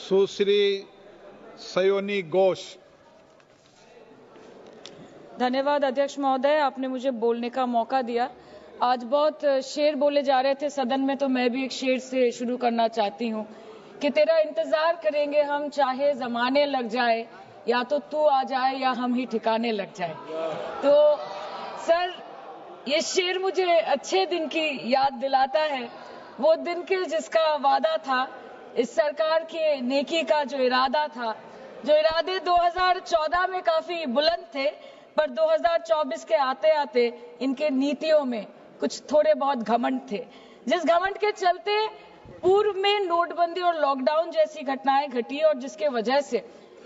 सुश्री सयोनी घोष। धन्यवाद अध्यक्ष महोदय, आपने मुझे बोलने का मौका दिया। आज बहुत शेर बोले जा रहे थे सदन में, तो मैं भी एक शेर से शुरू करना चाहती हूँ कि तेरा इंतजार करेंगे हम, चाहे जमाने लग जाए, या तो तू आ जाए या हम ही ठिकाने लग जाए। तो सर, ये शेर मुझे अच्छे दिन की याद दिलाता है, वो दिन के जिसका वादा था, इस सरकार के नेकी का जो इरादा था, जो इरादे 2014 में काफी बुलंद थे, पर 2024 के आते आते इनके नीतियों में कुछ थोड़े बहुत घमंड थे, जिस घमंड के चलते पूर्व में नोटबंदी और लॉकडाउन जैसी घटनाएं घटी और जिसके वजह से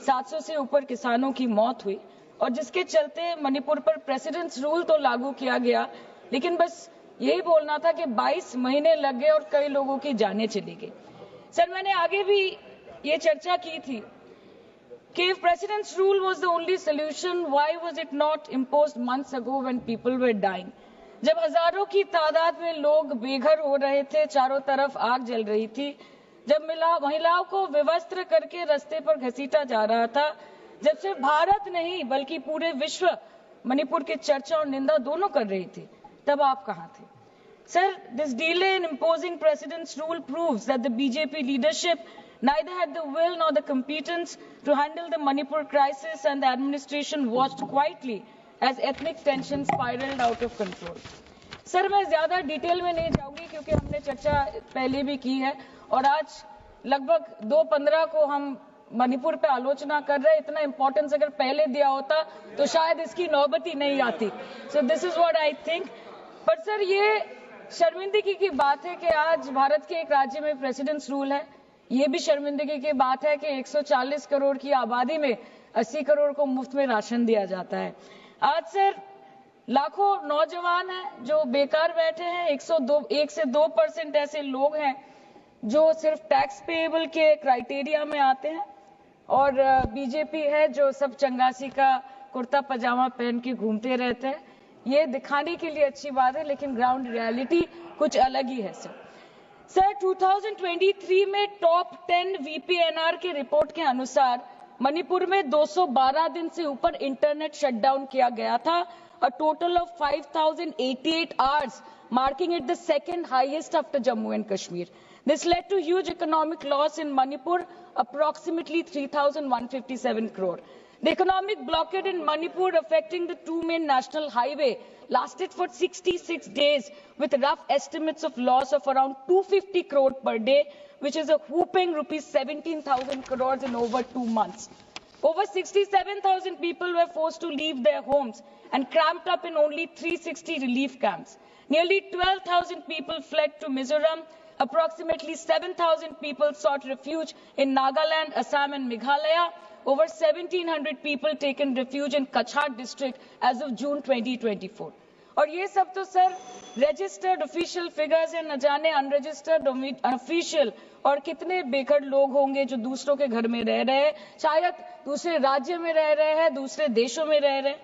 700 से ऊपर किसानों की मौत हुई, और जिसके चलते मणिपुर पर प्रेसिडेंट्स रूल तो लागू किया गया, लेकिन बस यही बोलना था कि 22 महीने लग गए और कई लोगों की जानें चली गई। सर, मैंने आगे भी ये चर्चा की थी कि if president's rule was the only solution, why was it not imposed months ago when people were dying? जब हजारों की तादाद में लोग बेघर हो रहे थे, चारों तरफ आग जल रही थी, जब महिलाओं को विवस्त्र करके रास्ते पर घसीटा जा रहा था, जब सिर्फ भारत नहीं बल्कि पूरे विश्व मणिपुर की चर्चा और निंदा दोनों कर रही थी, तब आप कहाँ थे? Sir, this delay in imposing president's rule proves that the BJP leadership neither had the will nor the competence to handle the Manipur crisis, and the administration watched quietly as ethnic tensions spiraled out of control. Sir, मैं ज्यादा detail में नहीं जाऊंगी क्योंकि हमने चर्चा पहले भी की है, और आज लगभग 2:15 को हम मणिपुर पे आलोचना कर रहे हैं। इतना इंपॉर्टेंस अगर पहले दिया होता तो शायद इसकी नौबत ही नहीं आती। So this is what I think. पर सर, ये शर्मिंदगी की बात है कि आज भारत के एक राज्य में प्रेसिडेंट्स रूल है। ये भी शर्मिंदगी की बात है कि 140 करोड़ की आबादी में 80 करोड़ को मुफ्त में राशन दिया जाता है। आज सर, लाखों नौजवान हैं जो बेकार बैठे हैं। 1 से 2% ऐसे लोग हैं जो सिर्फ टैक्स पेएबल के क्राइटेरिया में आते हैं, और बीजेपी है जो सब चंगासी का कुर्ता पजामा पहन के घूमते रहते हैं। ये दिखाने के लिए अच्छी बात है, लेकिन ग्राउंड रियलिटी कुछ अलग ही है। सर 2023 में टॉप 10 VPNR के रिपोर्ट के अनुसार मणिपुर में 212 दिन से ऊपर इंटरनेट शटडाउन किया गया था, a total of 5088 hours, marking it the second highest after Jammu and Kashmir. This led to huge economic loss in Manipur, approximately 3,157 crore. The economic blockade in Manipur, affecting the two main national highway, lasted for 66 days, with rough estimates of loss of around 250 crore per day, which is a whopping rupees 17,000 crores in over 2 months. Over 67,000 people were forced to leave their homes and cramped up in only 360 relief camps. Nearly 12,000 people fled to Mizoram. Approximately 7,000 people sought refuge in Nagaland, Assam and Meghalaya. Over 1,700 people taken refuge in Kachhar district as of June 2024. और ये सब तो sir registered official figures है, न जाने unregistered official और कितने बेघर लोग होंगे जो दूसरों के घर में रह रहे हैं, शायद दूसरे राज्य में रह रहे हैं, दूसरे देशों में रह रहे हैं।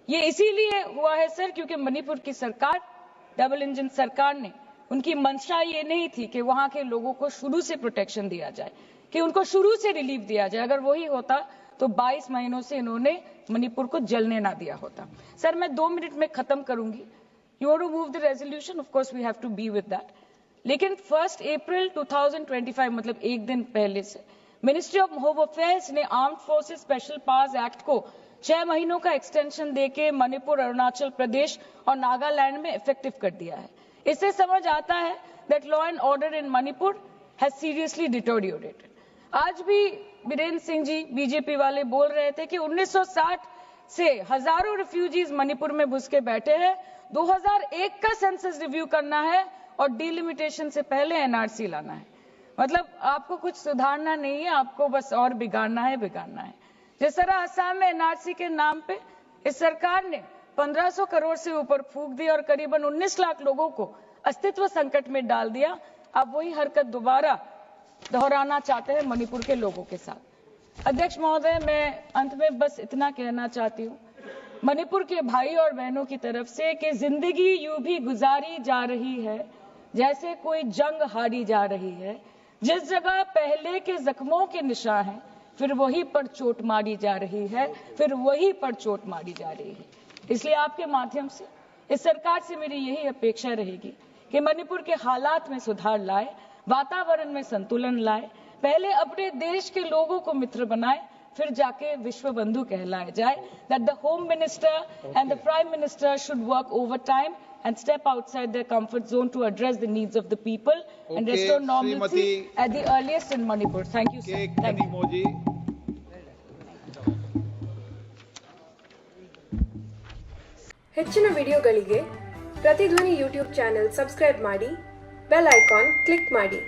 ये इसीलिए हुआ है सर क्योंकि मणिपुर की सरकार, डबल इंजन सरकार ने, उनकी मंशा ये नहीं थी कि वहां के लोगों को शुरू से प्रोटेक्शन दिया जाए, कि उनको शुरू से रिलीफ दिया जाए। अगर वही होता तो 22 महीनों से इन्होंने मणिपुर को जलने ना दिया होता। सर, मैं 2 मिनट में खत्म करूंगी। You want to move the resolution, of course we have to be with that, लेकिन 1 अप्रैल 2025 मतलब एक दिन पहले से मिनिस्ट्री ऑफ होम अफेयर्स ने armed forces special powers act को 6 महीनों का एक्सटेंशन देके मणिपुर, अरुणाचल प्रदेश और नागालैंड में इफेक्टिव कर दिया है। इससे समझ आता है that law and order in Manipur has seriously deteriorated. आज भी बीरेन्द्र सिंह जी बीजेपी वाले बोल रहे थे कि 1960 से हजारों रिफ्यूजीज मणिपुर में घुस के बैठे हैं, 2001 का सेंसस रिव्यू करना है और डिलिमिटेशन से पहले एनआरसी लाना है। मतलब आपको कुछ सुधारना नहीं है, आपको बस और बिगाड़ना है। जिस तरह असम में एनआरसी के नाम पे इस सरकार ने 1500 करोड़ से ऊपर फूंक दी और करीबन 19 लाख लोगों को अस्तित्व संकट में डाल दिया, अब वही हरकत दोबारा दोहराना चाहते हैं मणिपुर के लोगों के साथ। अध्यक्ष महोदय, मैं अंत में बस इतना कहना चाहती हूँ मणिपुर के भाई और बहनों की तरफ से कि जिंदगी यूं भी गुजारी जा रही है जैसे कोई जंग हारी जा रही है। जिस जगह पहले के जख्मों के निशान हैं, फिर वहीं पर चोट मारी जा रही है, फिर वहीं पर चोट मारी जा रही है। इसलिए आपके माध्यम से इस सरकार से मेरी यही अपेक्षा रहेगी कि मणिपुर के हालात में सुधार लाए, वातावरण में संतुलन लाए, पहले अपने देश के लोगों को मित्र बनाए, फिर जाके विश्व बंधु कहलाया जाए। That the Home Minister and the Prime Minister should work overtime and step outside their comfort zone to address the needs of the people and Okay, restore normalcy Srimati at the earliest in Manipur. Thank you, sir. K. Thank you. Kanimoji. ಹೆಚ್ಚಿನ ವಿಡಿಯೋಗಳಿಗೆ ಪ್ರತಿಧ್ವನಿ YouTube channel subscribe ಮಾಡಿ, bell icon click ಮಾಡಿ.